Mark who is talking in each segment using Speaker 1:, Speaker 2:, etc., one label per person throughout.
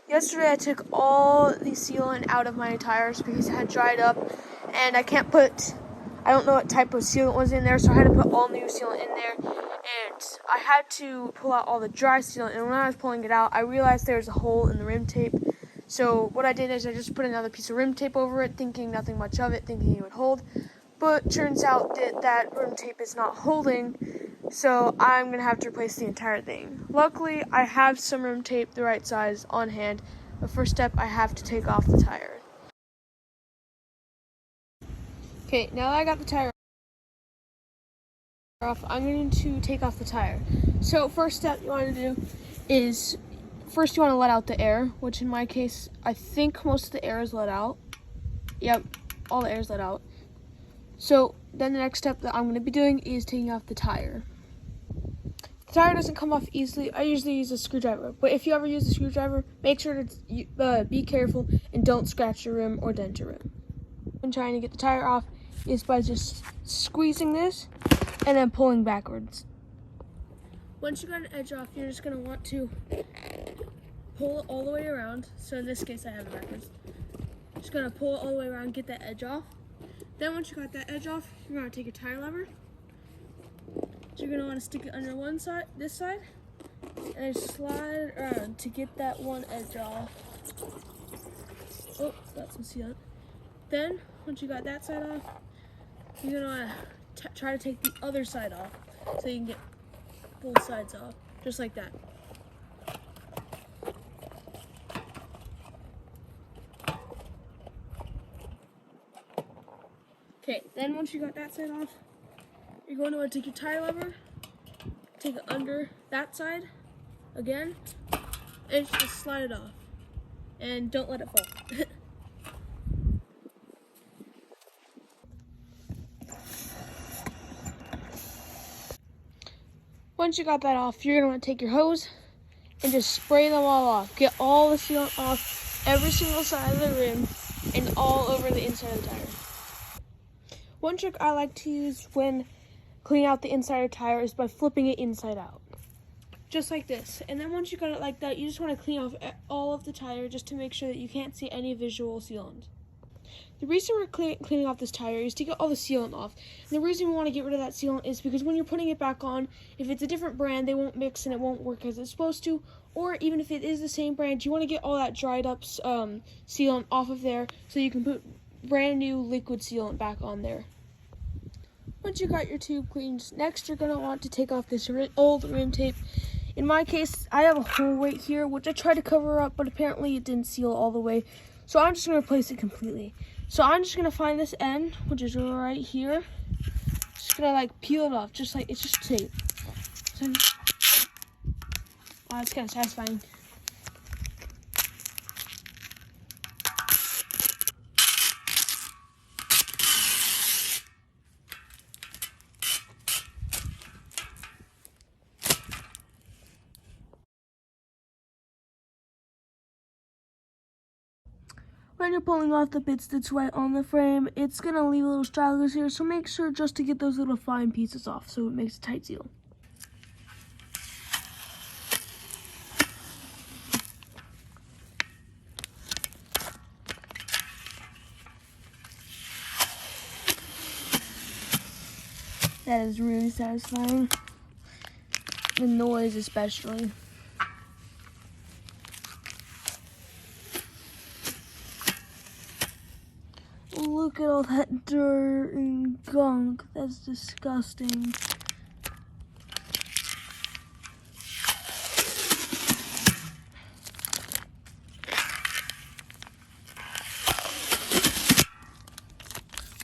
Speaker 1: Yesterday I took all the sealant out of my tires because it had dried up, and I don't know what type of sealant was in there, so I had to put all new sealant in there, and I had to pull out all the dry sealant, and when I was pulling it out, I realized there was a hole in the rim tape. So what I did is I just put another piece of rim tape over it, thinking nothing much of it, thinking it would hold, but turns out that rim tape is not holding, so I'm going to have to replace the entire thing. Luckily, I have some rim tape the right size on hand, but first step, I have to take off the tire. Okay, now that I got the tire off, I'm going to take off the tire. So first step you want to do is, first you want to let out the air, which in my case, I think most of the air is let out. Yep, all the air is let out. So then the next step that I'm going to be doing is taking off the tire. The tire doesn't come off easily. I usually use a screwdriver, but if you ever use a screwdriver, make sure to be careful and don't scratch your rim or dent your rim. When trying to get the tire off is by just squeezing this and then pulling backwards. Once you got an edge off, you're just going to want to pull it all the way around. So in this case, I have it backwards. Just going to pull it all the way around, get that edge off. Then once you got that edge off, you're going to take your tire lever. So you're going to want to stick it under one side, this side, and slide it around to get that one edge off. Oh, got some sealant. Then, once you got that side off, you're going to want to try to take the other side off so you can get both sides off, just like that. Okay, then once you got that side off, you're going to want to take your tire lever, take it under that side again, and just slide it off. And don't let it fall. Once you got that off, you're going to want to take your hose and just spray them all off. Get all the sealant off every single side of the rim and all over the inside of the tire. One trick I like to use when cleaning out the inside of the tire is by flipping it inside out. Just like this. And then once you got it like that, you just want to clean off all of the tire just to make sure that you can't see any visual sealant. The reason we're cleaning off this tire is to get all the sealant off. And the reason we want to get rid of that sealant is because when you're putting it back on, if it's a different brand, they won't mix and it won't work as it's supposed to. Or even if it is the same brand, you want to get all that dried up sealant off of there so you can put brand new liquid sealant back on there. Once you got your tube cleaned, next you're going to want to take off this old rim tape. In my case, I have a hole right here, which I tried to cover up, but apparently it didn't seal all the way. So I'm just going to replace it completely. So I'm just going to find this end, which is right here. Just going to like peel it off, just like it's just tape. So, wow, it's kind of satisfying. When you're pulling off the bits that's right on the frame, it's going to leave little stragglers here, so make sure just to get those little fine pieces off so it makes a tight seal. That is really satisfying. The noise especially. Look at all that dirt and gunk. That's disgusting.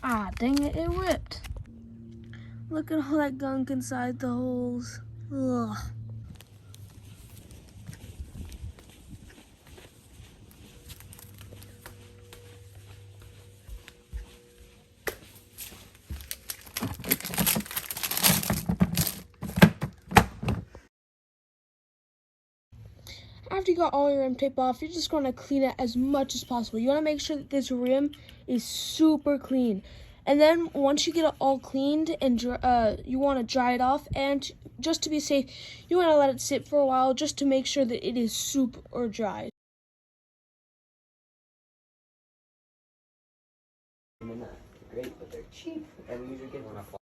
Speaker 1: Ah, dang it, it ripped. Look at all that gunk inside the holes. Ugh. After you got all your rim tape off, you're just going to clean it as much as possible. You want to make sure that this rim is super clean. And then once you get it all cleaned, and you want to dry it off, and just to be safe, you want to let it sit for a while just to make sure that it is super dry.
Speaker 2: great, but they're cheap, and we usually get one off